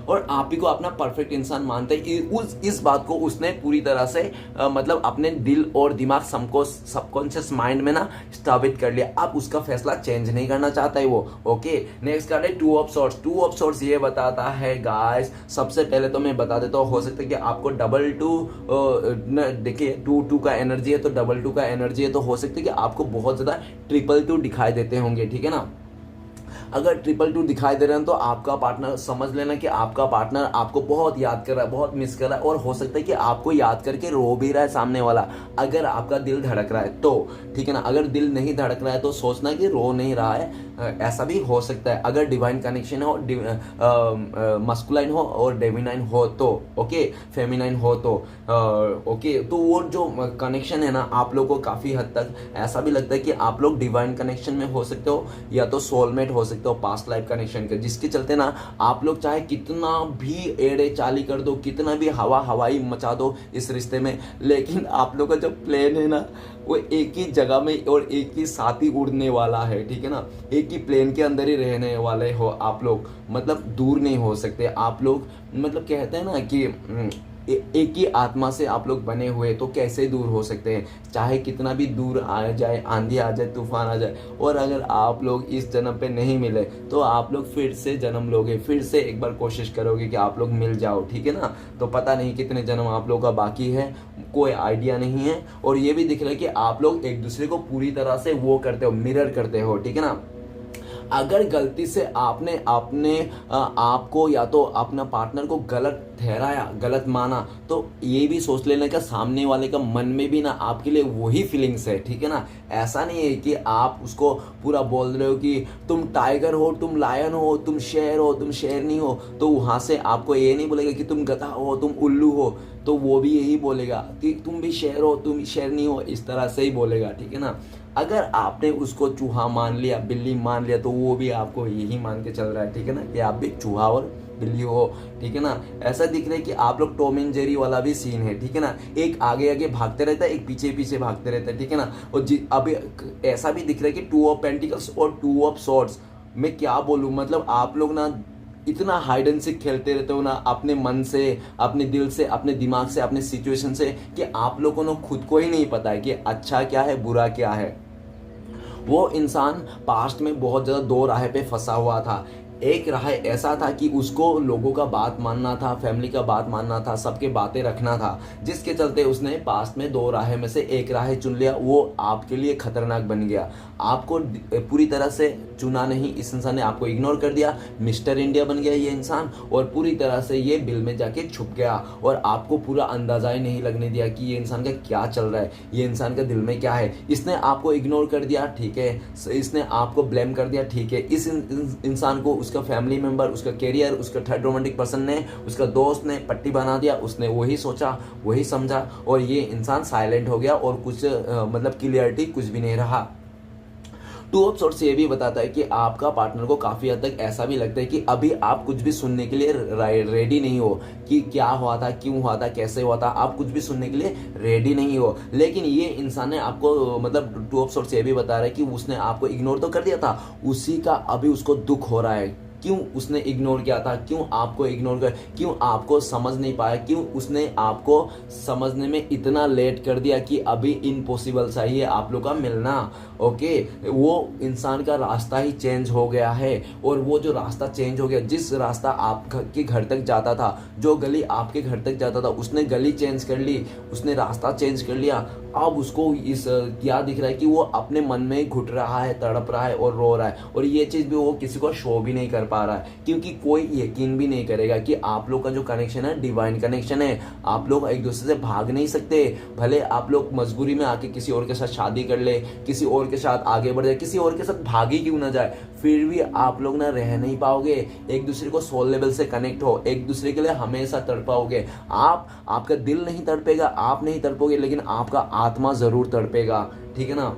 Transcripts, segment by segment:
और आप ही को अपना परफेक्ट इंसान मानता है। इस बात को उसने पूरी तरह से मतलब अपने दिल और दिमाग सबकॉन्शियस माइंड में ना स्थापित कर लिया। अब उसका फैसला चेंज नहीं करना चाहता है वो। ओके, नेक्स्ट कार्ड है two of swords. Two of swords ये बताता है गाइस, सबसे पहले तो मैं बता देता हूँ, हो सकता है कि आपको डबल टू, देखिए टू टू का एनर्जी है तो डबल टू का एनर्जी है, तो हो सकता है कि आपको बहुत ज्यादा ट्रिपल टू दिखाई देते होंगे, ठीक है ना। अगर ट्रिपल टू दिखाई दे रहे हैं तो आपका पार्टनर, समझ लेना कि आपका पार्टनर आपको बहुत याद कर रहा है, बहुत मिस कर रहा है, और हो सकता है कि आपको याद करके रो भी रहा है सामने वाला, अगर आपका दिल धड़क रहा है तो, ठीक है ना। अगर दिल नहीं धड़क रहा है तो सोचना कि रो नहीं रहा है, ऐसा भी हो सकता है। अगर डिवाइन कनेक्शन हो, मस्कुलाइन हो और डेमिनाइन हो तो, ओके, फेमिनाइन हो तो, ओके, तो वो जो कनेक्शन है ना, आप लोग को काफी हद तक ऐसा भी लगता है कि आप लोग डिवाइन कनेक्शन में हो सकते हो, या तो सोलमेट हो सकते हो, पास्ट लाइफ कनेक्शन के, जिसके चलते ना आप लोग चाहे कितना भी एड़े चाली कर दो, कितना भी हवाई मचा दो इस रिश्ते में, लेकिन आप लोग का जो प्लेन है ना वो एक ही जगह में और एक ही साथ ही उड़ने वाला है, ठीक है ना। एक ही प्लेन के अंदर ही रहने वाले हो आप लोग, मतलब दूर नहीं हो सकते आप लोग। मतलब कहते हैं ना कि एक ही आत्मा से आप लोग बने हुए, तो कैसे दूर हो सकते हैं, चाहे कितना भी दूर आ जाए, आंधी आ जाए, तूफान आ जाए। और अगर आप लोग इस जन्म पे नहीं मिले तो आप लोग फिर से जन्म लोगे, फिर से एक बार कोशिश करोगे कि आप लोग मिल जाओ, ठीक है ना। तो पता नहीं कितने जन्म आप लोग का बाकी है, कोई आइडिया नहीं है। और ये भी दिख रहा है कि आप लोग एक दूसरे को पूरी तरह से वो करते हो, मिरर करते हो, ठीक है ना। अगर गलती से आपने अपने आपको या तो अपना पार्टनर को गलत ठहराया, गलत माना, तो ये भी सोच लेना कि सामने वाले का मन में भी ना आपके लिए वही फीलिंग्स है, ठीक है ना। ऐसा नहीं है कि आप उसको पूरा बोल रहे हो कि तुम टाइगर हो, तुम लायन हो, तुम शेर हो, तुम शेरनी हो, तो वहां से आपको ये नहीं बोलेगा कि तुम गधा हो, तुम उल्लू हो, तो वो भी यही बोलेगा कि तुम भी शेर हो, तुम शेरनी हो, इस तरह से ही बोलेगा, ठीक है ना। अगर आपने उसको चूहा मान लिया, बिल्ली मान लिया, तो वो भी आपको यही मान के चल रहा है, ठीक है ना, कि आप भी चूहा और बिल्ली हो, ठीक है ना। ऐसा दिख रहा है कि आप लोग टॉम एंड जेरी वाला भी सीन है, ठीक है ना। एक आगे आगे भागते रहता है, एक पीछे पीछे भागते रहता है, ठीक है ना। और अभी ऐसा भी दिख रहा है कि टू ऑफ पेंटिकल्स और टू ऑफ सॉर्ड्स, मैं क्या बोलूं, मतलब आप लोग ना इतना हाइड एंड सीक खेलते रहते हो ना, अपने मन से, अपने दिल से, अपने दिमाग से, अपने सिचुएशन से, कि आप लोगों को खुद को ही नहीं पता है कि अच्छा क्या है, बुरा क्या है। वो इंसान पास्ट में बहुत ज़्यादा दो राह पे फंसा हुआ था। एक राह ऐसा था कि उसको लोगों का बात मानना था, फैमिली का बात मानना था, सबके बातें रखना था, जिसके चलते उसने पास्ट में दो राह में से एक राह चुन लिया। वो आपके लिए खतरनाक बन गया, आपको पूरी तरह से चुना नहीं, इस इंसान ने आपको इग्नोर कर दिया। मिस्टर इंडिया बन गया ये इंसान, और पूरी तरह से ये बिल में जाके छुप गया, और आपको पूरा अंदाजा ही नहीं लगने दिया कि ये इंसान का क्या चल रहा है, ये इंसान का दिल में क्या है। इसने आपको इग्नोर कर दिया, ठीक है, इसने आपको ब्लेम कर दिया, ठीक है। इस इंसान को उसका फैमिली मेंबर, उसका कैरियर, उसका थर्ड रोमांटिक पर्सन ने, उसका दोस्त ने पट्टी बना दिया। उसने वही सोचा, वही समझा, और ये इंसान साइलेंट हो गया, और कुछ मतलब क्लियरिटी कुछ भी नहीं रहा। टू ऑफ सॉर्ड्स ये भी बताता है कि आपका पार्टनर को काफी हद तक ऐसा भी लगता है कि अभी आप कुछ भी सुनने के लिए रेडी नहीं हो, कि क्या हुआ था, क्यों हुआ था, कैसे हुआ था, आप कुछ भी सुनने के लिए रेडी नहीं हो। लेकिन ये इंसान ने आपको, मतलब टू ऑफ सॉर्ड्स ये भी बता रहा है कि उसने आपको इग्नोर तो कर दिया था, उसी का अभी उसको दुख हो रहा है। क्यों उसने इग्नोर किया था, क्यों आपको इग्नोर कर, क्यों आपको समझ नहीं पाया, क्यों उसने आपको समझने में इतना लेट कर दिया कि अभी इम्पॉसिबल सा ही है आप लोग का मिलना। ओके, वो इंसान का रास्ता ही चेंज हो गया है, और वो जो रास्ता चेंज हो गया, जिस रास्ता आपके घर तक जाता था, जो गली आपके घर तक जाता था, उसने गली चेंज कर ली, उसने रास्ता चेंज कर लिया। अब उसको इस क्या दिख रहा है कि वो अपने मन में ही घुट रहा है, तड़प रहा है और रो रहा है, और ये चीज भी वो किसी को शो भी नहीं कर पा रहा है, क्योंकि कोई यकीन भी नहीं करेगा कि आप लोग का जो कनेक्शन है डिवाइन कनेक्शन है। आप लोग एक दूसरे से भाग नहीं सकते, भले आप लोग मजबूरी में आके किसी और के साथ शादी कर ले, किसी और के साथ आगे बढ़ जाए, किसी और के साथ भागी क्यों ना जाए, फिर भी आप लोग ना रह नहीं पाओगे। एक दूसरे को सोल लेवल से कनेक्ट हो, एक दूसरे के लिए हमेशा तड़पाओगे। आपका दिल नहीं तड़पेगा, आप नहीं तड़पोगे, लेकिन आपका आत्मा जरूर तड़पेगा, ठीक है ना।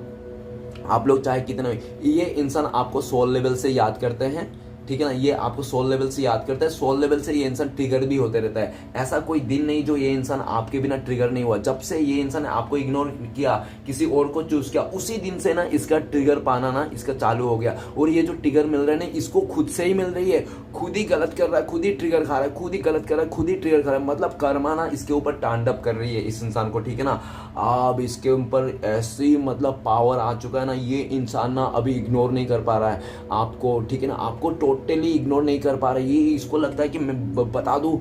आप लोग चाहे कितने, ये इंसान आपको सोल लेवल से याद करते हैं, ठीक है ना, ये आपको सोल लेवल से याद करता है, सोल लेवल से ये इंसान ट्रिगर भी होते रहता है। ऐसा कोई दिन नहीं जो ये इंसान आपके बिना ट्रिगर नहीं हुआ। जब से ये इंसान आपको इग्नोर किया, किसी और को चूज किया, उसी दिन से ना इसका ट्रिगर पाना ना इसका चालू हो गया। और ये जो ट्रिगर मिल रहा है ना, इसको खुद से ही मिल रही है, खुद ही गलत कर रहा है, खुद ही ट्रिगर खा रहा है, खुद ही गलत कर रहा है, खुद ही ट्रिगर खा रहा है। मतलब कर्मा ना इसके ऊपर तांडव कर रही है इस इंसान को, ठीक है ना। अब इसके ऊपर ऐसी मतलब पावर आ चुका है ना, ये इंसान ना अभी इग्नोर नहीं कर पा रहा है आपको, ठीक है ना, आपको टोटली इग्नोर नहीं कर पा रहा है। ये इसको लगता है कि मैं बता दूं,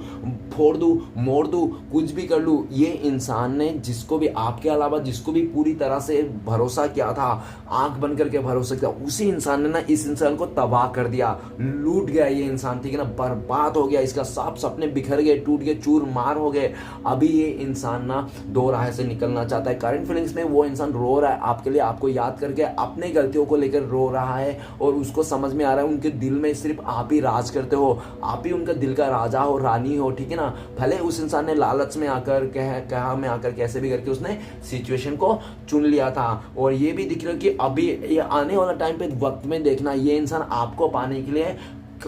फोड़ दूं, मोड़ दूं, कुछ भी कर लूं। ये इंसान ने जिसको भी आपके अलावा जिसको भी पूरी तरह से भरोसा किया था, आंख बंद करके भरोसा किया, उसी इंसान ने ना इस इंसान को तबाह कर दिया, लूट गया ये इंसान, ठीक है ना, बर्बाद हो गया, इसका सब सपने बिखर गए, टूट गए, चूर मार हो गए। अभी ये इंसान ना दो राह से निकलना चाहता है। करंट फीलिंग्स में वो इंसान रो रहा है आपके लिए, आपको याद करके अपने गलतियों को लेकर रो रहा है, और उसको समझ में आ रहा है उनके दिल में सिर्फ आप ही राज करते हो, आप ही उनका दिल का राजा हो, रानी हो, ठीक है ना। भले उस इंसान ने लालच में आकर कहा में आकर कैसे भी करके उसने सिचुएशन को चुन लिया था। और ये भी दिख रहा है कि अभी ये आने वाला टाइम पे वक्त में देखना, ये इंसान आपको पाने के लिए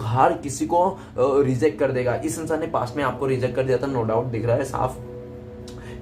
हर किसी को रिजेक्ट कर देगा। इस इंसान ने पास्ट में आपको रिजेक्ट कर दिया था, नो डाउट, दिख रहा है साफ,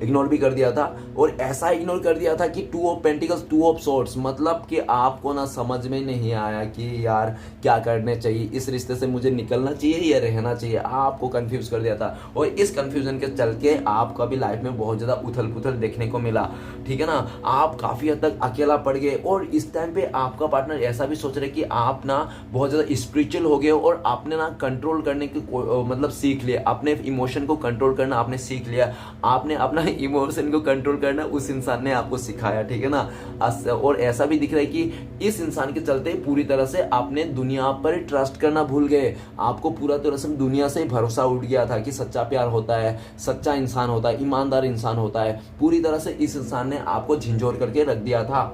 इग्नोर भी कर दिया था। और ऐसा इग्नोर कर दिया था कि 2 ऑफ पेंटिकल्स 2 ऑफ सॉर्ड्स, मतलब कि आपको ना समझ में नहीं आया कि यार क्या करने चाहिए, इस रिश्ते से मुझे निकलना चाहिए या रहना चाहिए, आपको कंफ्यूज कर दिया था। और इस कंफ्यूजन के चल के आपका भी लाइफ में बहुत ज़्यादा उथल पुथल देखने को मिला, ठीक है ना। आप काफ़ी हद तक अकेला पड़ गए, और इस टाइम पे आपका पार्टनर ऐसा भी सोच रहे कि आप ना बहुत ज़्यादा स्पिरिचुअल हो गए, और आपने ना कंट्रोल करने की मतलब सीख लिया, अपने इमोशन को कंट्रोल करना आपने सीख लिया, आपने अपना इमोशन को कंट्रोल करना उस इंसान ने आपको सिखाया, ठीक है ना। और ऐसा भी दिख रहा है कि इस इंसान के चलते पूरी तरह से आपने दुनिया पर ट्रस्ट करना भूल गए, आपको पूरा तरह से दुनिया से भरोसा उठ गया था कि सच्चा प्यार होता है, सच्चा इंसान होता है, ईमानदार इंसान होता है। पूरी तरह से इस इंसान ने आपको झिंझोर करके रख दिया था।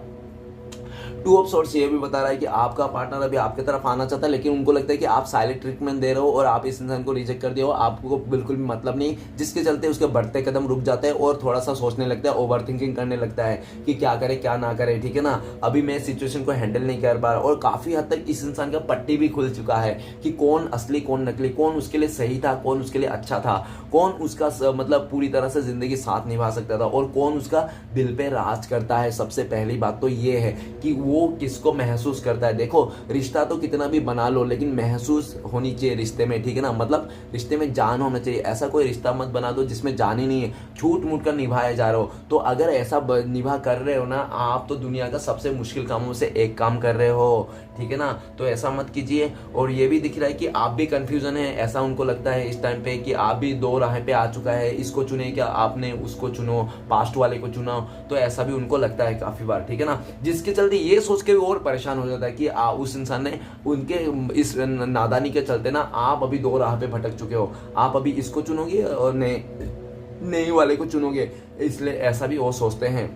2 ऑफ सॉर्ड्स ये भी बता रहा है कि आपका पार्टनर अभी आपकी तरफ आना चाहता है, लेकिन उनको लगता है कि आप साइलेंट ट्रीटमेंट दे रहे हो और आप इस इंसान को रिजेक्ट कर दिए हो, आपको बिल्कुल भी मतलब नहीं, जिसके चलते उसके बढ़ते कदम रुक जाते हैं और थोड़ा सा सोचने लगता है, ओवर थिंकिंग करने लगता है कि क्या करे क्या ना करे, ठीक है ना। अभी मैं सिचुएशन को हैंडल नहीं कर पा रहा, और काफी हद तक इस इंसान का पट्टी भी खुल चुका है कि कौन असली कौन नकली, कौन उसके लिए सही था, कौन उसके लिए अच्छा था, कौन उसका मतलब पूरी तरह से जिंदगी साथ निभा सकता था, और कौन उसका दिल पे राज करता है। सबसे पहली बात तो ये है कि वो किसको महसूस करता है। देखो, रिश्ता तो कितना भी बना लो, लेकिन महसूस होनी चाहिए रिश्ते में, ठीक है ना। मतलब रिश्ते में जान होना चाहिए। ऐसा कोई रिश्ता मत बना दो जिसमें जान ही नहीं है, झूठ मूठ कर निभाया जा रहे हो। तो अगर ऐसा निभा कर रहे हो ना, आप तो दुनिया का सबसे मुश्किल कामों से एक काम कर रहे हो, ठीक है ना। तो ऐसा मत कीजिए। और ये भी दिख रहा है कि आप भी कंफ्यूजन है, ऐसा उनको लगता है इस टाइम पे कि आप भी दो राह पे आ चुका है, इसको चुने क्या आपने, उसको चुनो, पास्ट वाले को चुना, तो ऐसा भी उनको लगता है काफी बार, ठीक है ना। जिसके चलते ये सोच के और परेशान हो जाता है कि उस इंसान ने उनके इस नादानी के चलते ना आप अभी दो राह पे भटक चुके हो, आप अभी इसको चुनोगे और नए वाले को चुनोगे, इसलिए ऐसा भी वो सोचते हैं।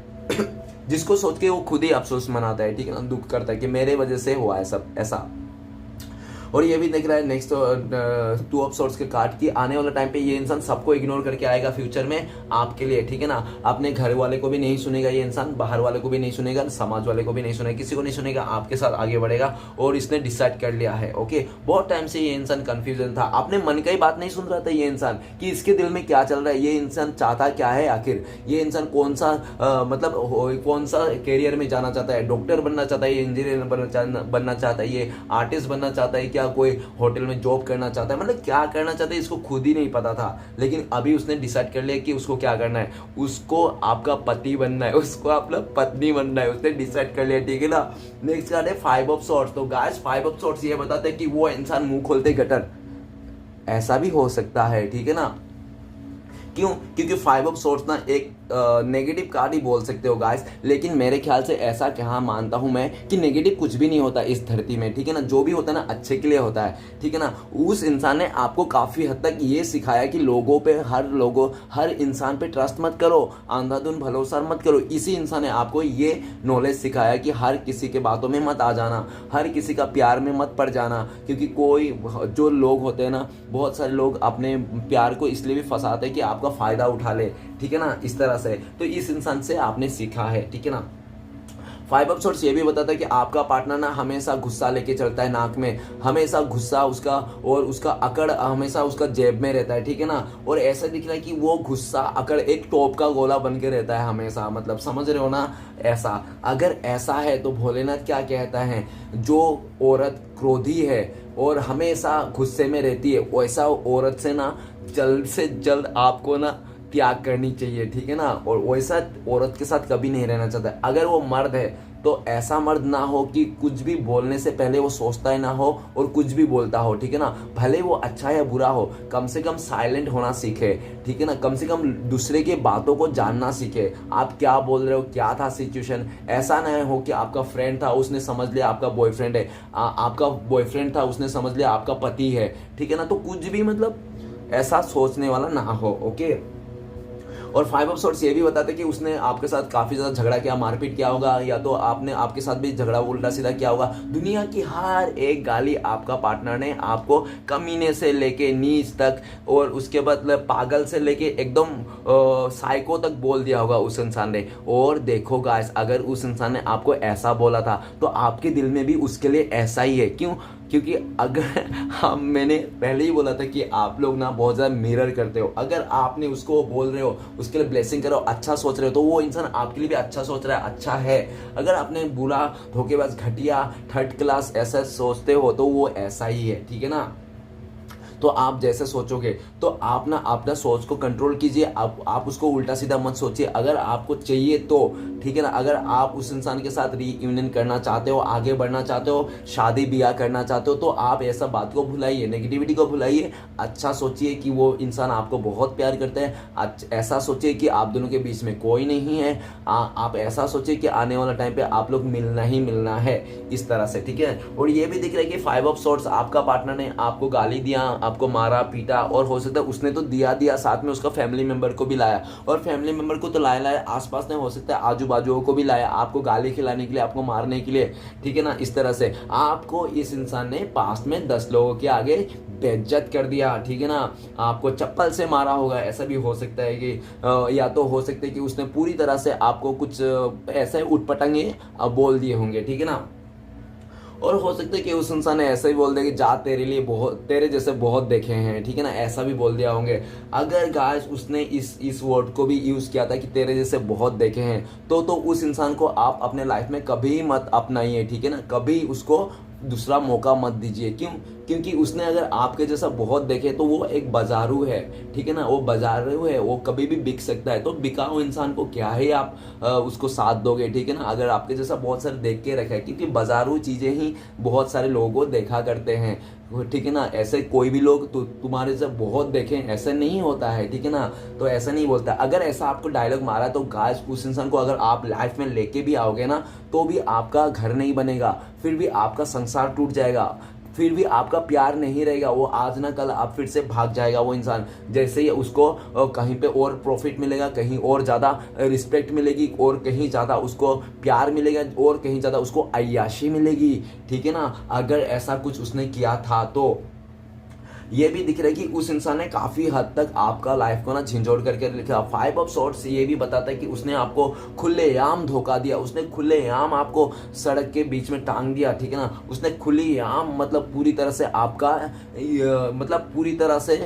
जिसको सोच के वो खुद ही अफसोस मनाता है, ठीक है ना, दुख करता है कि मेरे वजह से हुआ है सब ऐसा। और ये भी देख रहा है नेक्स्ट 2 ऑफ सॉर्ड्स के कार्ड की आने वाला टाइम पे ये इंसान सबको इग्नोर करके आएगा फ्यूचर में आपके लिए, ठीक है ना। अपने घर वाले को भी नहीं सुनेगा ये इंसान, बाहर वाले को भी नहीं सुनेगा, समाज वाले को भी नहीं सुनेगा, किसी को नहीं सुनेगा, आपके साथ आगे बढ़ेगा। और इसने डिसाइड कर लिया है, ओके। बहुत टाइम से ये इंसान कंफ्यूजन था, अपने मन का ही बात नहीं सुन रहा था ये इंसान कि इसके दिल में क्या चल रहा है, ये इंसान चाहता क्या है आखिर, ये इंसान कौन सा मतलब कौन सा कैरियर में जाना चाहता है, डॉक्टर बनना चाहता है, इंजीनियर बनना चाहता है, ये आर्टिस्ट बनना चाहता है, क्या कोई होटल में जॉब करना चाहता है, मतलब क्या करना चाहता है इसको खुद ही नहीं पता था। लेकिन अभी उसने डिसाइड कर लिया कि उसको क्या करना है, उसको आपका पति बनना है, उसको अपना पत्नी बनना है, उसने डिसाइड कर लिया, ठीक है ना। नेक्स्ट कार्ड है 5 ऑफ सॉर्ड्स। तो गाइस 5 ऑफ सॉर्ड्स ये बताते हैं कि वो इंसान मुंह खोलते गटर, ऐसा भी हो सकता है, ठीक है ना। क्यों? क्योंकि 5 ऑफ सॉर्ड्स ना एक नेगेटिव कार्ड ही बोल सकते हो गाइस, लेकिन मेरे ख्याल से ऐसा क्या मानता हूं मैं कि नेगेटिव कुछ भी नहीं होता इस धरती में, ठीक है ना। जो भी होता है ना अच्छे के लिए होता है, ठीक है ना। उस इंसान ने आपको काफी हद तक ये सिखाया कि लोगों पे हर इंसान पे ट्रस्ट मत करो, अंधाधुंध भरोसा मत करो। इसी इंसान ने आपको ये नॉलेज सिखाया कि हर किसी के बातों में मत आ जाना, हर किसी का प्यार में मत पड़ जाना, क्योंकि कोई जो लोग होते हैं ना, बहुत सारे लोग अपने प्यार को इसलिए भी फंसाते हैं कि आपका फायदा उठा ले, ठीक है ना, इस तरह से। तो इस इंसान से आपने सीखा है, ठीक है ना। फाइव ऑफ सॉर्ड्स ये भी बताता है कि आपका पार्टनर ना हमेशा गुस्सा लेके चलता है नाक में, हमेशा गुस्सा उसका, और उसका अकड़ हमेशा उसका जेब में रहता है, ठीक है ना। और ऐसा दिख रहा है कि वो गुस्सा अकड़ एक टॉप का गोला बन के रहता है हमेशा, मतलब समझ रहे हो ना। ऐसा अगर ऐसा है तो भोलेनाथ क्या कहता है, जो औरत क्रोधी है और हमेशा गुस्से में रहती है, वैसा औरत से ना जल्द से जल्द आपको ना त्याग करनी चाहिए, ठीक है ना। और वैसा औरत के साथ कभी नहीं रहना चाहता। अगर वो मर्द है तो ऐसा मर्द ना हो कि कुछ भी बोलने से पहले वो सोचता ही ना हो और कुछ भी बोलता हो, ठीक है ना। भले वो अच्छा या बुरा हो, कम से कम साइलेंट होना सीखे, ठीक है ना। कम से कम दूसरे की बातों को जानना सीखे, आप क्या बोल रहे हो, क्या था सिचुएशन। ऐसा ना हो कि आपका फ्रेंड था उसने समझ लिया आपका बॉयफ्रेंड है, आपका बॉयफ्रेंड था उसने समझ लिया आपका पति है, ठीक है ना। तो कुछ भी मतलब ऐसा सोचने वाला ना हो, ओके। और फाइव ऑफ सॉर्ड्स ये भी बताते कि उसने आपके साथ काफी ज्यादा झगड़ा किया, मारपीट किया होगा, या तो आपने आपके साथ भी झगड़ा उल्टा सीधा किया होगा। दुनिया की हर एक गाली आपका पार्टनर ने आपको कमीने से लेके नीच तक, और उसके बाद पागल से लेके एकदम साइको तक बोल दिया होगा उस इंसान ने। और देखो गाइस, अगर उस इंसान ने आपको ऐसा बोला था तो आपके दिल में भी उसके लिए ऐसा ही है। क्यों? क्योंकि अगर मैंने पहले ही बोला था कि आप लोग ना बहुत ज़्यादा मिरर करते हो। अगर आपने उसको बोल रहे हो, उसके लिए ब्लेसिंग करो, अच्छा सोच रहे हो, तो वो इंसान आपके लिए भी अच्छा सोच रहा है, अच्छा है। अगर आपने बुरा, धोखेबाज, घटिया, थर्ड क्लास ऐसा सोचते हो तो वो ऐसा ही है, ठीक है ना। तो आप जैसे सोचोगे तो आप ना अपना सोच को कंट्रोल कीजिए, आप उसको उल्टा सीधा मत सोचिए। अगर आपको चाहिए तो, ठीक है ना। अगर आप उस इंसान के साथ रीयूनियन करना चाहते हो, आगे बढ़ना चाहते हो, शादी ब्याह करना चाहते हो, तो आप ऐसा बात को भुलाइए, नेगेटिविटी को भुलाइए। अच्छा सोचिए कि वो इंसान आपको बहुत प्यार करता है। ऐसा सोचिए कि आप दोनों के बीच में कोई नहीं है। आप ऐसा सोचिए कि आने वाला टाइम पे आप लोग मिलना ही मिलना है, इस तरह से, ठीक है। और ये भी दिख रहा है कि फाइव ऑफ सॉर्ड्स, आपका पार्टनर ने आपको गाली दिया, आपको मारा पीटा, और हो सकता है उसने तो दिया साथ में उसका फैमिली मेंबर को भी लाया, और फैमिली मेंबर को तो लाया आसपास ने, हो सकता है आजू बाजू को भी लाया, आपको गाली खिलाने के लिए, आपको मारने के लिए, ठीक है ना। इस तरह से आपको इस इंसान ने पास्ट में 10 लोगों के आगे बेइज्जत कर दिया, ठीक है ना। आपको चप्पल से मारा होगा, ऐसा भी हो सकता है कि या तो हो सकता है कि उसने पूरी तरह से आपको कुछ ऐसे उटपटांगे बोल दिए होंगे, ठीक है ना। और हो सकता है कि उस इंसान ने ऐसा ही बोल दिया कि जा तेरे लिए बहुत, तेरे जैसे बहुत देखे हैं, ठीक है ना, ऐसा भी बोल दिया होंगे। अगर गाइस उसने इस वर्ड को भी यूज किया था कि तेरे जैसे बहुत देखे हैं, तो उस इंसान को आप अपने लाइफ में कभी मत अपनाइए, ठीक है ना। कभी उसको दूसरा मौका मत दीजिए। क्यों? क्योंकि उसने अगर आपके जैसा बहुत देखे तो वो एक बाजारू है, ठीक है ना। वो बाजारू है, वो कभी भी बिक सकता है। तो बिकाऊ इंसान को क्या है आप उसको साथ दोगे, ठीक है ना। अगर आपके जैसा बहुत सारे देख के रखा है, क्योंकि बाजारू चीजें ही बहुत सारे लोगों को देखा करते हैं, ठीक है ना। ऐसे कोई भी लोग तुम्हारे जैसा बहुत देखें ऐसा नहीं होता है, ठीक है ना। तो ऐसा नहीं बोलता। अगर ऐसा आपको डायलॉग मारा तो गाइस उस इंसान को अगर आप लाइफ में लेके भी आओगे ना, तो भी आपका घर नहीं बनेगा, फिर भी आपका संसार टूट जाएगा, फिर भी आपका प्यार नहीं रहेगा। वो आज ना कल आप फिर से भाग जाएगा वो इंसान। जैसे ही उसको कहीं पे और प्रॉफिट मिलेगा, कहीं और ज़्यादा रिस्पेक्ट मिलेगी, और कहीं ज़्यादा उसको प्यार मिलेगा, और कहीं ज़्यादा उसको अय्याशी मिलेगी, ठीक है ना। अगर ऐसा कुछ उसने किया था तो ये भी दिख रहा है कि उस इंसान ने काफी हद तक आपका लाइफ को ना झिंझोड़ करके लिखा। फाइव ऑफ सॉर्ड्स ये भी बताता है कि उसने आपको खुलेआम धोखा दिया, उसने खुलेआम आपको सड़क के बीच में टांग दिया, ठीक है ना। उसने खुलेआम मतलब पूरी तरह से आपका मतलब पूरी तरह से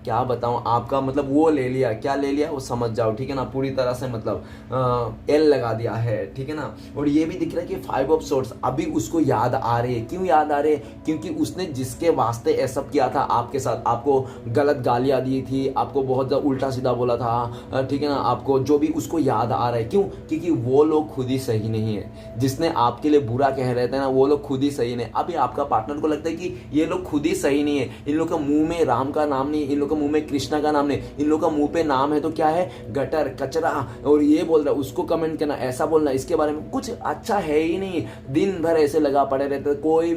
क्या बताऊं, आपका मतलब वो ले लिया, क्या ले लिया वो समझ जाओ, ठीक है ना। पूरी तरह से मतलब एल लगा दिया है, ठीक है ना। और ये भी दिख रहा है कि फाइव ऑफ सॉर्ड्स अभी उसको याद आ रही है। क्यों याद आ रही है? क्योंकि उसने जिसके वास्ते ऐसा किया था आपके साथ, आपको गलत गालियां दी थी, आपको बहुत ज़्यादा उल्टा सीधा बोला था, ठीक है ना, आपको जो भी उसको याद आ रहा है। क्यों? क्योंकि वो लोग खुद ही सही नहीं है। जिसने आपके लिए बुरा कह रहे थे ना, वो लोग खुद ही सही नहीं। अभी आपका पार्टनर को लगता है कि ये लोग खुद ही सही नहीं है, इन लोग का मुंह में राम का नाम नहीं, इन लोग मुंह में कृष्णा का नाम नहीं, इन लोगों का मुंह पे नाम है तो क्या है, गटर, कचरा। और ये बोल रहा है, उसको कमेंट करना, ऐसा बोलना, इसके बारे में कुछ अच्छा है ही नहीं। दिन भर ऐसे लगा पड़े रहते, कोई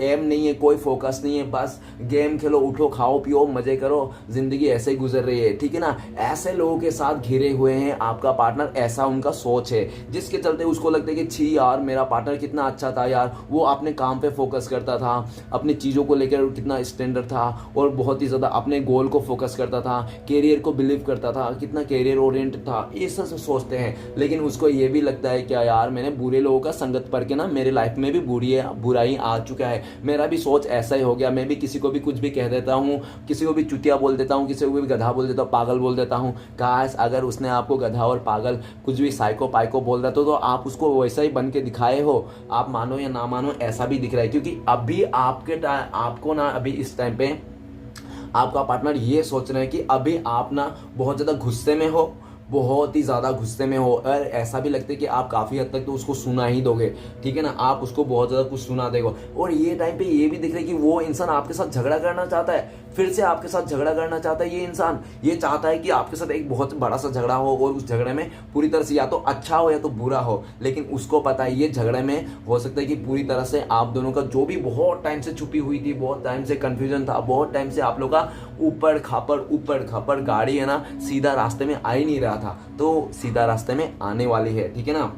एम नहीं है, कोई फोकस नहीं है, बस गेम खेलो, उठो, खाओ पियो, मजे करो, जिंदगी ऐसे ही गुजर रही है, ठीक है ना। ऐसे लोगों के साथ घिरे हुए हैं आपका पार्टनर, ऐसा उनका सोच है, जिसके चलते उसको लगता है कि छी यार मेरा पार्टनर कितना अच्छा था यार, वो अपने काम पे फोकस करता था, अपनी चीजों को लेकर कितना स्टैंडर्ड था, और बहुत ही ज्यादा अपने गोल को फोकस करता था, कैरियर को बिलीव करता था, कितना कैरियर ओरिएंटेड था, ये सब सोचते हैं। लेकिन उसको ये भी लगता है क्या यार मैंने बुरे लोगों का संगत पढ़ के ना मेरे लाइफ में भी बुराई आ चुका है, मेरा भी सोच ऐसा ही हो गया, मैं भी किसी को भी कुछ भी कह देता हूँ, किसी को भी चुतिया बोल देता हूँ, किसी को भी गधा बोल देता हूँ, पागल बोल देता हूँ। काश अगर उसने आपको गधा और पागल कुछ भी साइको पाइको बोल रहा तो आप उसको वैसा ही बन के दिखाए हो। आप मानो या ना मानो ऐसा भी दिख रहा है, क्योंकि अभी आपको ना अभी इस टाइम पे आपका पार्टनर ये सोच रहे हैं कि अभी आप ना बहुत ज़्यादा गुस्से में हो, बहुत ही ज़्यादा गुस्से में हो, और ऐसा भी लगता है कि आप काफ़ी हद तक तो उसको सुना ही दोगे, ठीक है ना, आप उसको बहुत ज़्यादा कुछ सुना देगा। और ये टाइम पे ये भी दिख रहा है कि वो इंसान आपके साथ झगड़ा करना चाहता है, फिर से आपके साथ झगड़ा करना चाहता है। ये इंसान ये चाहता है कि आपके साथ एक बहुत बड़ा सा झगड़ा हो और उस झगड़े में पूरी तरह से या तो अच्छा हो या तो बुरा हो। लेकिन उसको पता है ये झगड़े में हो सकता है कि पूरी तरह से आप दोनों का जो भी बहुत टाइम से छुपी हुई थी, बहुत टाइम से कंफ्यूजन था, बहुत टाइम से आप लोग का ऊपर खापर गाड़ी है ना सीधा रास्ते में आ ही नहीं रहा था, तो सीधा रास्ते में आने वाली है, ठीक है ना।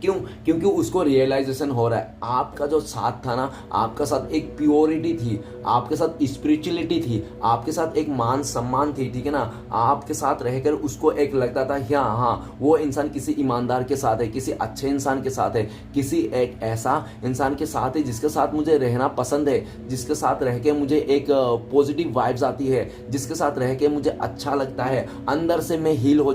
क्यों? क्योंकि उसको रियलाइजेशन हो रहा है आपका जो साथ था ना, आपका साथ एक प्योरिटी थी, आपके साथ स्पिरिचुअलिटी थी, आपके साथ एक मान सम्मान थी, ठीक है ना। आपके साथ रहकर उसको एक लगता था हाँ वो इंसान किसी ईमानदार के साथ है, किसी अच्छे इंसान के साथ है, किसी एक ऐसा इंसान के साथ है जिसके साथ मुझे रहना पसंद है, जिसके साथ रह के मुझे एक पॉजिटिव वाइब्स आती है, जिसके साथ रह के मुझे अच्छा लगता है, अंदर से मैं हील हो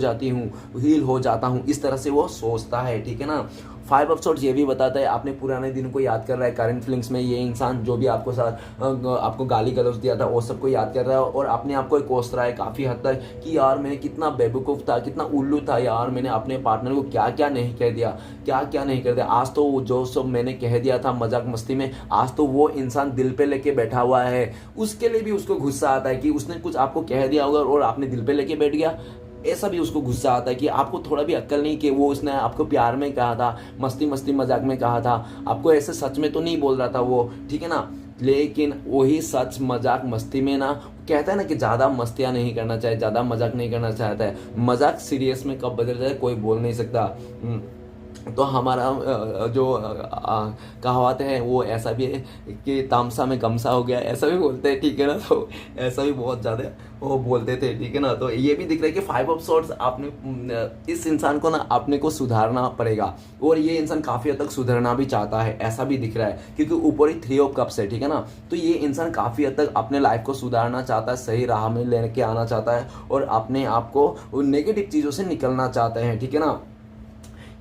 जाता हूँ, इस तरह से वो सोचता है, ठीक है ना। 5 ऑफ सोर्ट्स ये भी बताता है आपने पुराने दिन को याद कर रहा है, करंट फीलिंग्स में ये इंसान जो भी आपको गाली गलौज दिया था वो सबको याद कर रहा है, और अपने आप को कोस रहा है काफ़ी हद तक कि यार मैंने कितना बेवकूफ़ था, कितना उल्लू था यार, मैंने अपने पार्टनर को क्या क्या नहीं कह दिया, क्या क्या नहीं कर दिया। आज तो जो सब मैंने कह दिया था मजाक मस्ती में, आज तो वो इंसान दिल पे लेके बैठा हुआ है। उसके लिए भी उसको गुस्सा आता है कि उसने कुछ आपको कह दिया होगा और आपने दिल पे लेके बैठ गया, ऐसा भी उसको गुस्सा आता है कि आपको थोड़ा भी अक्ल नहीं कि वो उसने आपको प्यार में कहा था, मस्ती मजाक में कहा था, आपको ऐसे सच में तो नहीं बोल रहा था वो, ठीक है ना। लेकिन वही सच मजाक मस्ती में ना कहता है ना कि ज़्यादा मस्तियाँ नहीं करना चाहिए, ज़्यादा मजाक नहीं करना चाहता है। मजाक सीरियस में कब बदल जाए कोई बोल नहीं सकता। तो हमारा जो कहावत है वो ऐसा भी है कि तामसा में गमसा हो गया, ऐसा भी बोलते हैं, ठीक है ना। तो ऐसा भी बहुत ज़्यादा वो बोलते थे, ठीक है ना। तो ये भी दिख रहा है कि 5 ऑफ सोर्ट्स आपने इस इंसान को ना अपने को सुधारना पड़ेगा, और ये इंसान काफ़ी हद तक सुधरना भी चाहता है, ऐसा भी दिख रहा है, क्योंकि ऊपर ही 3 ऑफ कप्स है, ठीक है ना। तो ये इंसान काफ़ी हद तक अपने लाइफ को सुधारना चाहता है, सही राह में लेके आना चाहता है, और अपने आप को नेगेटिव चीज़ों से निकलना चाहते हैं, ठीक है ना।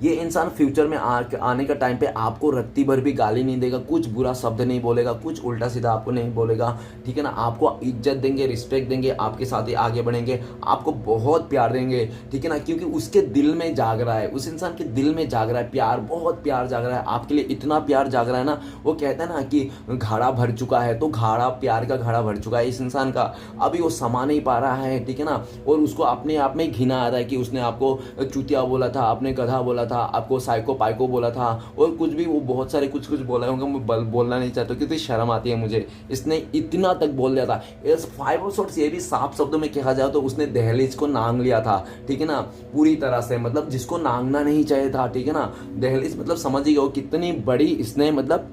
ये इंसान फ्यूचर में आने का टाइम पे आपको रत्ती भर भी गाली नहीं देगा, कुछ बुरा शब्द नहीं बोलेगा, कुछ उल्टा सीधा आपको नहीं बोलेगा, ठीक है ना। आपको इज्जत देंगे, रिस्पेक्ट देंगे, आपके साथ ही आगे बढ़ेंगे, आपको बहुत प्यार देंगे, ठीक है ना। क्योंकि उसके दिल में जाग रहा है, उस इंसान के दिल में जाग रहा है प्यार, बहुत प्यार जाग रहा है आपके लिए, इतना प्यार जाग रहा है ना। वो कहता है ना कि घड़ा भर चुका है, तो प्यार का घड़ा भर चुका है इस इंसान का, अभी वो समा नहीं पा रहा है, ठीक है ना। और उसको अपने आप में घिना आ रहा है कि उसने आपको चूतिया बोला था, आपने गधा बोला था, आपको साइको पाइको बोला था, और कुछ भी वो बहुत सारे कुछ बोला होगा, मैं बोलना नहीं चाहता क्योंकि शर्म आती है मुझे, इसने इतना तक बोल दिया था। इस 5 ऑफ सोर्ट्स ये भी साफ शब्दों में कहा जाए तो उसने दहलीज को नांग लिया था, ठीक है ना, पूरी तरह से, मतलब जिसको नांगना नहीं चाहिए था, ठीक है ना। दहलीज मतलब समझ ही गए कितनी बड़ी इसने मतलब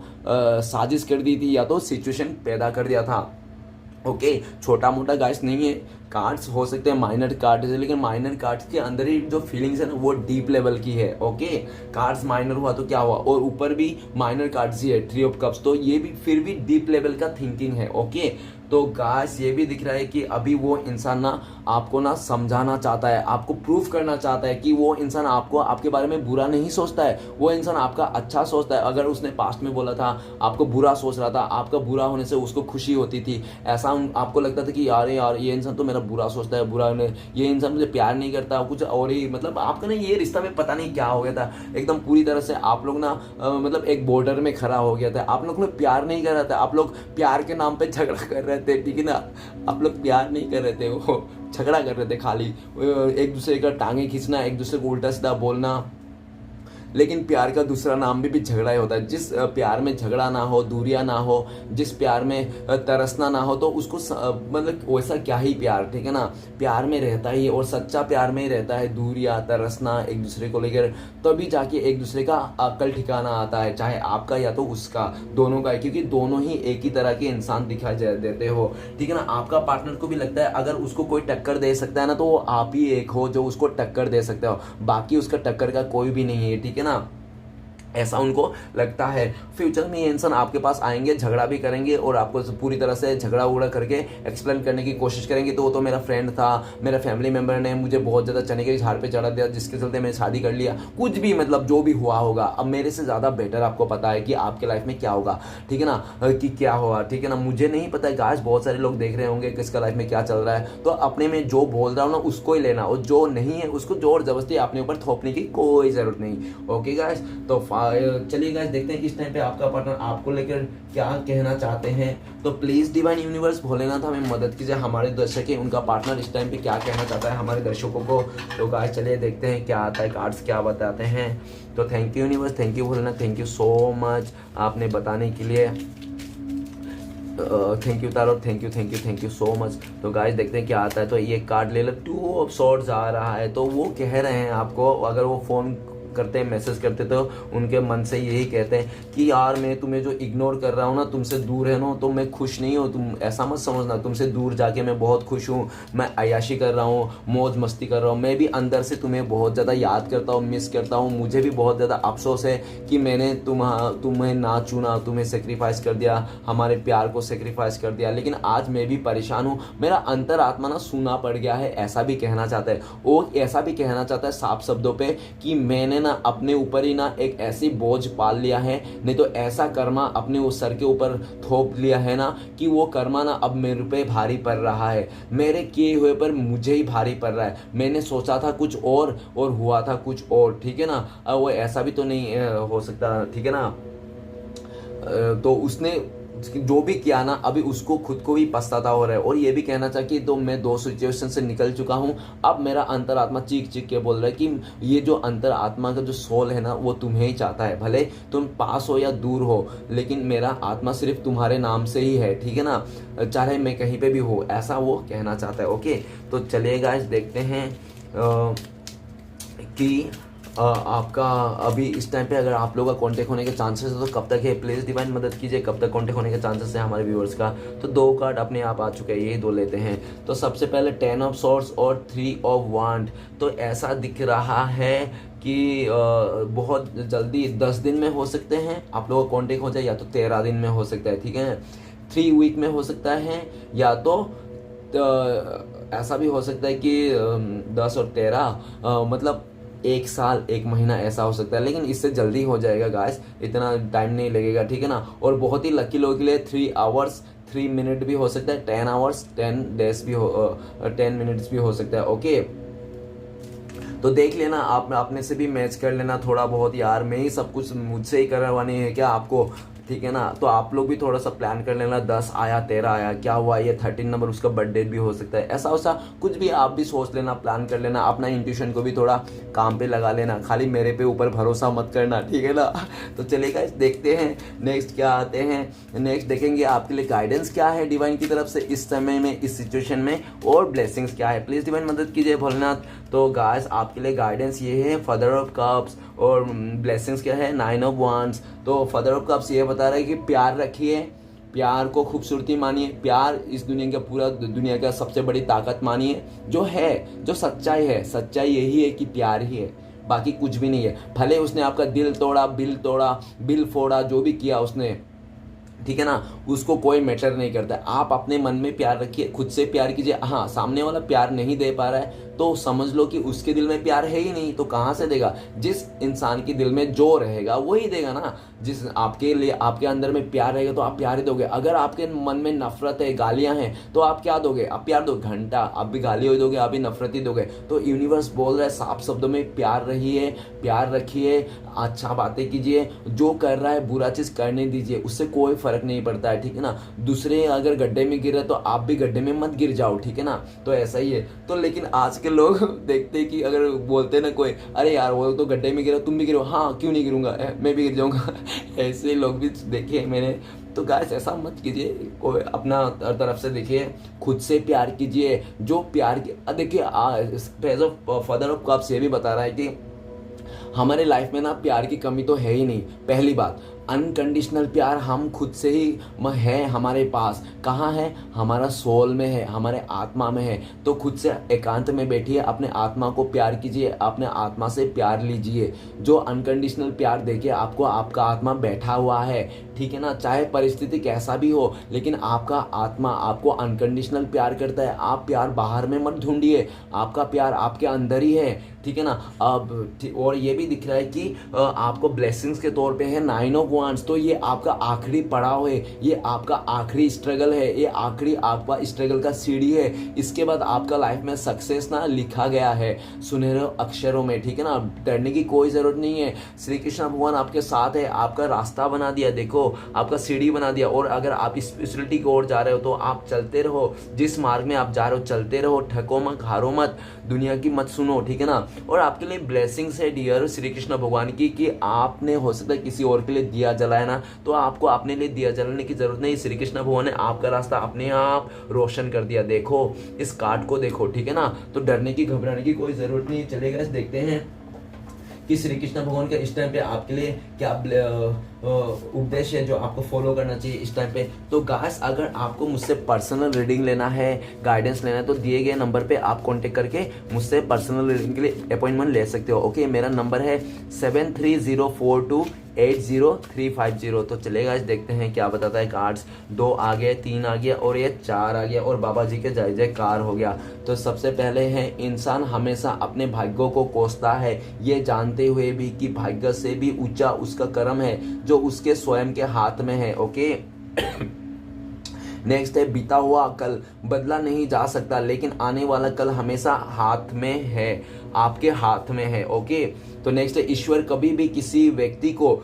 साजिश कर दी थी, या तो सिचुएशन पैदा कर दिया था। ओके, छोटा मोटा गाइस नहीं है, कार्ड्स हो सकते हैं माइनर कार्ड्स है, लेकिन माइनर कार्ड्स के अंदर ही जो फीलिंग्स है ना वो डीप लेवल की है। ओके, कार्ड्स माइनर हुआ तो क्या हुआ, और ऊपर भी माइनर कार्ड्स ही है 3 ऑफ कप्स, तो ये भी फिर भी डीप लेवल का थिंकिंग है। ओके, तो गाइस ये भी दिख रहा है कि अभी वो इंसान ना आपको ना समझाना चाहता है, आपको प्रूफ करना चाहता है कि वो इंसान आपको आपके बारे में बुरा नहीं सोचता है, वो इंसान आपका अच्छा सोचता है। अगर उसने पास्ट में बोला था आपको बुरा सोच रहा था, आपका बुरा होने से उसको खुशी होती थी, ऐसा आपको लगता था कि यार ये इंसान तो मेरा बुरा सोचता है, ये इंसान मुझे प्यार नहीं करता, कुछ और ही, मतलब आपका ना ये रिश्ता में पता नहीं क्या हो गया था, एकदम पूरी तरह से आप लोग ना मतलब एक बॉर्डर में खड़ा हो गया था। आप लोग ने प्यार नहीं कर रहा था, आप लोग प्यार के नाम पे झगड़ा कर रहे थे, ठीक है ना। आप लोग प्यार नहीं कर रहे थे, वो झगड़ा कर रहे थे, खाली एक दूसरे का टांगे खींचना, एक दूसरे को उल्टा सीधा बोलना, लेकिन प्यार का दूसरा नाम भी झगड़ा ही होता है। जिस प्यार में झगड़ा ना हो, दूरियां ना हो, जिस प्यार में तरसना ना हो, तो उसको मतलब वैसा क्या ही प्यार, ठीक है ना। प्यार में रहता ही है, और सच्चा प्यार में ही रहता है दूरियां, तरसना एक दूसरे को लेकर, तभी जाके एक दूसरे का अकल ठिकाना आता है, चाहे आपका या तो उसका, दोनों का, क्योंकि दोनों ही एक ही तरह के इंसान दिखाई देते हो, ठीक है ना। आपका पार्टनर को भी लगता है अगर उसको कोई टक्कर दे सकता है ना, तो वो आप ही एक हो जो उसको टक्कर दे सकते हो, बाकी उसका टक्कर का कोई भी नहीं है, ठीक है ना। ऐसा उनको लगता है। फ्यूचर में ये इंसान आपके पास आएंगे, झगड़ा भी करेंगे, और आपको पूरी तरह से झगड़ा उगड़ा करके एक्सप्लेन करने की कोशिश करेंगे, तो वो तो मेरा फ्रेंड था, मेरा फैमिली मेंबर ने मुझे बहुत ज़्यादा चने के झाड़ पे चढ़ा दिया, जिसके चलते मैंने शादी कर लिया, कुछ भी, मतलब जो भी हुआ होगा। अब मेरे से ज़्यादा बेटर आपको पता है कि आपके लाइफ में क्या होगा, ठीक है ना, कि क्या हुआ, ठीक है ना। मुझे नहीं पता है गाइस, बहुत सारे लोग देख रहे होंगे किसका लाइफ में क्या चल रहा है, तो अपने में जो बोल रहा हूँ ना उसको ही लेना, और जो नहीं है उसको जोर जबरदस्ती अपने ऊपर थोपने की कोई ज़रूरत नहीं। ओके गाइस, तो चलिए गाइस देखते हैं इस टाइम पे आपका पार्टनर आपको लेकर क्या कहना चाहते हैं। तो प्लीज डिवाइन यूनिवर्स भोलेनाथ हमें मदद कीजिए, हमारे दर्शक है उनका पार्टनर इस टाइम पे क्या कहना चाहता है हमारे दर्शकों को। तो गाइस चलिए देखते हैं क्या आता है, कार्ड्स क्या बताते हैं। तो thank you universe, thank you Bholenath, thank you so much आपने बताने के लिए। Thank you taro, thank you thank you thank you so much. तो गाइस देखते हैं क्या आता है। तो ये कार्ड ले लो, 2 ऑफ सॉर्ड्स आ रहा है। तो वो कह रहे हैं आपको, अगर वो फोन करते हैं, मैसेज करते, तो उनके मन से यही कहते हैं कि यार मैं तुम्हें जो इग्नोर कर रहा हूँ ना, तुमसे दूर है ना, तो मैं खुश नहीं हूँ, तुम ऐसा मत समझना, तुमसे दूर जाके मैं बहुत खुश हूँ, मैं अय्याशी कर रहा हूँ, मौज मस्ती कर रहा हूँ, मैं भी अंदर से तुम्हें बहुत ज़्यादा याद करता हूँ, मिस करता हूँ, मुझे भी बहुत ज़्यादा अफसोस है कि मैंने तुम्हें ना चुना, तुम्हें सेक्रीफाइस कर दिया, हमारे प्यार को सेक्रीफाइस कर दिया, लेकिन आज मैं भी परेशान हूँ, मेरा अंतर आत्मा ना सूना पड़ गया है, ऐसा भी कहना चाहता है। और ऐसा भी कहना चाहता है साफ शब्दों पे कि मैंने ना अपने ऊपर ही ना एक ऐसी बोझ पाल लिया है, नहीं तो ऐसा कर्मा अपने उस सर के ऊपर थोप लिया है ना, कि वो कर्मा ना अब मेरे पे भारी पड़ रहा है, मेरे किए हुए पर मुझे ही भारी पड़ रहा है। मैंने सोचा था कुछ और हुआ था कुछ और, ठीक है ना। वो ऐसा भी तो नहीं हो सकता, ठीक है ना। तो उसने जो भी किया ना, अभी उसको खुद को भी पछतावा हो रहा है। और ये भी कहना चाहिए कि तो मैं 2 सिचुएशन से निकल चुका हूँ, अब मेरा अंतरात्मा चीख चीख के बोल रहा है कि ये जो अंतरात्मा का जो सोल है ना, वो तुम्हें ही चाहता है, भले तुम पास हो या दूर हो, लेकिन मेरा आत्मा सिर्फ तुम्हारे नाम से ही है, ठीक है ना, चाहे मैं कहीं पे भी हो, ऐसा वो कहना चाहता है। ओके, तो चलिए गाइस देखते हैं कि आपका अभी इस टाइम पे अगर आप लोगों का कांटेक्ट होने के चांसेस है तो कब तक है, प्लीज डिवाइन मदद कीजिए, कब तक कांटेक्ट होने के चांसेस है हमारे व्यूअर्स का। तो 2 कार्ड अपने आप आ चुके हैं, यही 2 लेते हैं। तो सबसे पहले 10 ऑफ सॉर्ड्स और 3 ऑफ वांड। तो ऐसा दिख रहा है कि बहुत जल्दी 10 दिन में हो सकते हैं आप लोगों का कांटेक्ट हो जाए, या तो 13 दिन में हो सकता है, ठीक है, 3 वीक में हो सकता है, या तो ऐसा भी हो सकता है कि 10 और 13 मतलब 1 साल 1 महीना ऐसा हो सकता है, लेकिन इससे जल्दी हो जाएगा गाइस, इतना टाइम नहीं लगेगा, ठीक है ना। और बहुत ही लकी लोगों के लिए 3 आवर्स 3 मिनट भी हो सकता है, 10 आवर्स 10 डेज भी हो 10 मिनट्स भी हो सकता है। ओके, तो देख लेना, आप अपने से भी मैच कर लेना थोड़ा बहुत, यार मैं ही सब कुछ मुझसे ही करवानी है क्या आपको, ठीक है ना। तो आप लोग भी थोड़ा सा प्लान कर लेना, 10 आया 13 आया, क्या हुआ, ये 13 नंबर उसका बर्थडे भी हो सकता है, ऐसा वैसा कुछ भी आप भी सोच लेना, प्लान कर लेना, अपना इंट्यूशन को भी थोड़ा काम पे लगा लेना, खाली मेरे पे ऊपर भरोसा मत करना, ठीक है ना। तो चलिए गाइस देखते हैं नेक्स्ट क्या आते हैं। नेक्स्ट देखेंगे आपके लिए गाइडेंस क्या है डिवाइन की तरफ से इस समय में, इस सिचुएशन में, और ब्लेसिंग्स क्या है, प्लीज डिवाइन मदद कीजिए भोलेनाथ। तो गाइस आपके लिए गाइडेंस ये है फादर ऑफ कप्स, और ब्लेसिंग्स क्या है 9 ऑफ वांड्स। तो फादर ऑफ कप्स ये बता रहा है कि प्यार रखिए, प्यार को खूबसूरती मानिए, प्यार इस दुनिया का पूरा दुनिया का सबसे बड़ी ताकत मानिए, जो है, जो सच्चाई है, सच्चाई यही है कि प्यार ही है, बाकी कुछ भी नहीं है। भले उसने आपका दिल तोड़ा, बिल फोड़ा, जो भी किया उसने, ठीक है ना, उसको कोई मैटर नहीं करता। आप अपने मन में प्यार रखिए, खुद से प्यार कीजिए। हाँ, सामने वाला प्यार नहीं दे पा रहा है तो समझ लो कि उसके दिल में प्यार है ही नहीं, तो कहाँ से देगा। जिस इंसान के दिल में जो रहेगा वही देगा ना। जिस आपके लिए, आपके अंदर में प्यार रहेगा तो आप प्यार ही दोगे। अगर आपके मन में नफरत है, गालियां हैं, तो आप क्या दोगे, आप प्यार दो, घंटा आप भी गाली ही दोगे, आप भी नफरत ही दोगे। तो यूनिवर्स बोल रहा है साफ शब्दों में, प्यार रहिए, प्यार रखिए, अच्छा बातें कीजिए, जो कर रहा है बुरा चीज करने दीजिए, उससे कोई फर्क नहीं पड़ता है, ठीक है ना। दूसरे अगर गड्ढे में गिर रहे तो आप भी गड्ढे में मत गिर जाओ, ठीक है ना। तो ऐसा ही है। तो लेकिन आज के लोग देखते कि अगर बोलते ना कोई, अरे यार वो तो गड्ढे में गिरा, तुम भी गिरो, हाँ क्यों नहीं गिरूंगा, मैं भी गिर जाऊंगा ऐसे लोग भी देखे मैंने। तो गाइस ऐसा मत कीजिए, कोई अपना तरफ से देखिए, खुद से प्यार कीजिए। जो प्यार की देखिए, age of father of cups ये भी बता रहा है कि हमारे लाइफ में ना प्यार की कमी तो है ही नहीं। पहली बात, अनकंडीशनल प्यार हम खुद से ही है हमारे पास। कहाँ है? हमारा सोल में है, हमारे आत्मा में है। तो खुद से एकांत में बैठिए, अपने आत्मा को प्यार कीजिए, अपने आत्मा से प्यार लीजिए। जो अनकंडीशनल प्यार देके आपको आपका आत्मा बैठा हुआ है, ठीक है ना। चाहे परिस्थिति कैसा भी हो, लेकिन आपका आत्मा आपको अनकंडीशनल प्यार करता है। आप प्यार बाहर में मत ढूंढिए, आपका प्यार आपके अंदर ही है, ठीक है ना। अब और ये भी दिख रहा है कि आपको ब्लेसिंग्स के तौर पे है 9 ऑफ वांड्स। तो ये आपका आखिरी पड़ाव है, ये आपका आखिरी स्ट्रगल है, ये आखिरी आपका स्ट्रगल का सीढ़ी है। इसके बाद आपका लाइफ में सक्सेस ना लिखा गया है सुनहरे अक्षरों में, ठीक है ना। डरने की कोई जरूरत नहीं है। श्री कृष्ण भगवान आपके साथ है, आपका रास्ता बना दिया, देखो आपका सीढ़ी बना दिया। और अगर आप स्पिरिचुअलिटी की ओर जा रहे हो तो आप चलते रहो, जिस मार्ग में आप जा रहे हो चलते रहो, ठको मत, हारो मत, दुनिया की मत सुनो, ठीक है ना। और आपके लिए ब्लेसिंग्स है डियर श्री कृष्ण भगवान की, कि आपने हो सकता है किसी और के लिए दिया जलाया ना, तो आपको अपने लिए दिया जलाने की जरूरत नहीं। श्री कृष्ण भगवान ने आपका रास्ता अपने आप रोशन कर दिया। देखो इस कार्ड को देखो, ठीक है ना। तो डरने की घबराने की कोई जरूरत नहीं। चलेगा, देखते हैं कि श्री कृष्ण भगवान का इस टाइम पे आपके लिए क्या उपदेश है जो आपको फॉलो करना चाहिए इस टाइम पे। तो गाइस अगर आपको मुझसे पर्सनल रीडिंग लेना है, गाइडेंस लेना है, तो दिए गए नंबर पे आप कांटेक्ट करके मुझसे पर्सनल रीडिंग के लिए अपॉइंटमेंट ले सकते हो। ओके, मेरा नंबर है 7304280350। तो चलेगा, देखते हैं क्या बताता है कार्ड्स। 2 आ गया, 3 आ गया और ये 4 आ गया और बाबा जी के जय जयकार हो गया। तो सबसे पहले है, इंसान हमेशा अपने भाग्यों को कोसता है, ये जानते हुए भी कि भाग्य से भी ऊंचा उसका कर्म है जो उसके स्वयं के हाथ में है। ओके नेक्स्ट है, बीता हुआ कल बदला नहीं जा सकता, लेकिन आने वाला कल हमेशा हाथ में है, आपके हाथ में है। ओके तो नेक्स्ट है, ईश्वर कभी भी किसी व्यक्ति को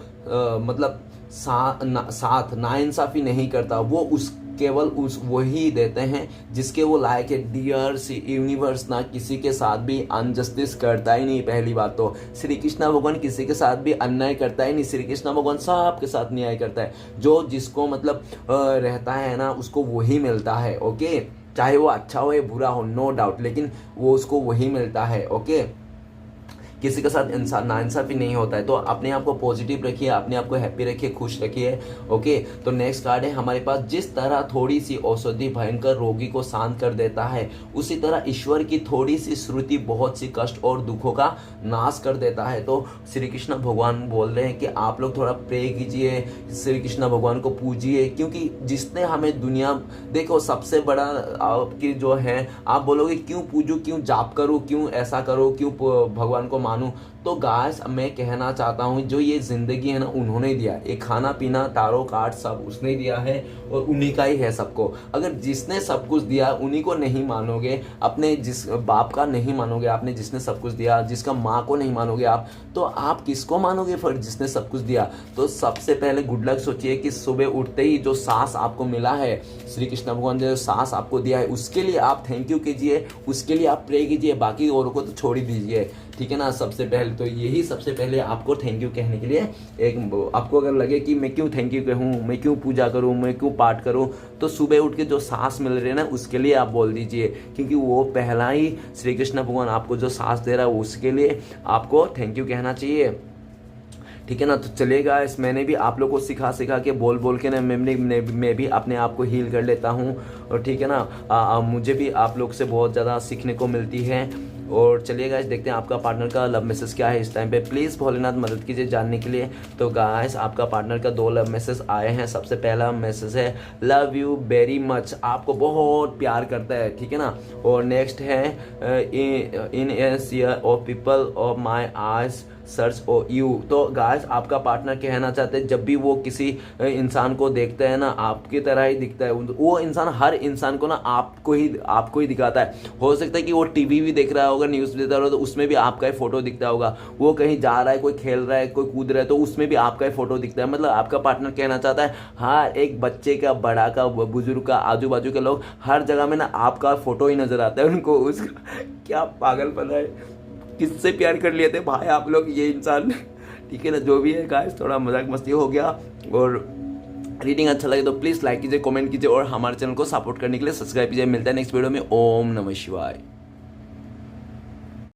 मतलब साथ नाइंसाफी नहीं करता, वो उस केवल उस वही देते हैं जिसके वो लायक है। डियर यूनिवर्स ना किसी के साथ भी अनजस्टिस करता ही नहीं। पहली बात तो श्री कृष्ण भगवान किसी के साथ भी अन्याय करता ही नहीं। श्री कृष्ण भगवान सबके साथ न्याय करता है। जो जिसको मतलब रहता है ना, उसको वही मिलता है। ओके चाहे वो अच्छा हो या बुरा हो, नो डाउट, लेकिन वो उसको वही मिलता है। ओके किसी के साथ इंसान नाइंसाफी नहीं होता है। तो अपने आप को पॉजिटिव रखिए, अपने आप को हैप्पी रखिए, खुश रखिए। ओके तो नेक्स्ट कार्ड है हमारे पास, जिस तरह थोड़ी सी औषधि भयंकर रोगी को शांत कर देता है, उसी तरह ईश्वर की थोड़ी सी श्रुति बहुत सी कष्ट और दुखों का नाश कर देता है। तो श्री कृष्ण भगवान बोल रहे हैं कि आप लोग थोड़ा प्रे कीजिए, श्री कृष्ण भगवान को पूजिए, क्योंकि जिसने हमें दुनिया, देखो सबसे बड़ा आपकी जो है, आप बोलोगे क्यों पूजू, क्यों जाप करूँ, क्यों ऐसा करो, क्यों भगवान को मानूं। तो गाइस मैं कहना चाहता हूं, जो ये जिंदगी है ना उन्होंने दिया, ये खाना पीना तारो कार्ड सब उसने दिया है और उन्हीं का ही है सबको। अगर जिसने सब कुछ दिया उन्हीं को नहीं मानोगे, अपने जिस बाप का नहीं मानोगे आपने जिसने सब कुछ दिया, जिसका माँ को नहीं मानोगे आप, तो आप किसको मानोगे फिर जिसने सब कुछ दिया। तो सबसे पहले गुड लक सोचिए कि सुबह उठते ही जो सांस आपको मिला है, श्री कृष्ण भगवान जो सांस आपको दिया है, उसके लिए आप थैंक यू कीजिए, उसके लिए आप प्रे कीजिए, बाकी औरों को तो छोड़ ही दीजिए, ठीक है ना। सबसे पहले तो यही सबसे पहले आपको थैंक यू कहने के लिए एक, आपको अगर लगे कि मैं क्यों थैंक यू कहूँ, मैं क्यों पूजा करूँ, मैं क्यों पाठ करूँ, तो सुबह उठ के जो सांस मिल रही है ना उसके लिए आप बोल दीजिए, क्योंकि वो पहला ही श्री कृष्ण भगवान आपको जो सांस दे रहा है उसके लिए आपको थैंक यू कहना चाहिए, ठीक है ना। तो चलेगा, इस मैंने भी आप लोग को सिखा के बोल बोल के ना मैं भी अपने आप को हील कर लेता हूँ, और ठीक है ना। मुझे भी आप लोग से बहुत ज़्यादा सीखने को मिलती है। और चलिए गाइस देखते हैं आपका पार्टनर का लव मैसेज क्या है इस टाइम पे। प्लीज़ भोलेनाथ मदद कीजिए जानने के लिए। तो गाइस आपका पार्टनर का 2 लव मैसेज आए हैं। सबसे पहला मैसेज है, लव यू वेरी मच, आपको बहुत प्यार करता है, ठीक है ना। और नेक्स्ट है, in S year of people of my eyes search O you. तो गाइस आपका पार्टनर कहना चाहते हैं, जब भी वो किसी इंसान को देखता है ना, आपकी तरह ही दिखता है। वो इंसान हर हर इंसान को ना आपको ही दिखाता है। हो सकता है कि वो टीवी भी देख रहा होगा, न्यूज़ देख रहा होगा, तो उसमें भी आपका ही फोटो दिखता होगा। वो कहीं जा रहा है, कोई खेल रहा है, कोई कूद रहा है, तो उसमें भी आपका ही फोटो दिखता है। मतलब आपका पार्टनर कहना चाहता है हाँ, एक बच्चे का, बड़ा का, बुजुर्ग का, आजू बाजू के लोग हर जगह में ना आपका फोटो ही नजर आता है उनको। उसका क्या पागलपना है, किससे प्यार कर लिए थे भाई आप लोग, ये इंसान। ठीक है ना, जो भी है गाइस, थोड़ा मजाक मस्ती हो गया। और रीडिंग अच्छा लगे तो प्लीज़ लाइक कीजिए, कमेंट कीजिए और हमारे चैनल को सपोर्ट करने के लिए सब्सक्राइब कीजिए। मिलता है नेक्स्ट वीडियो में। ओम नमः शिवाय।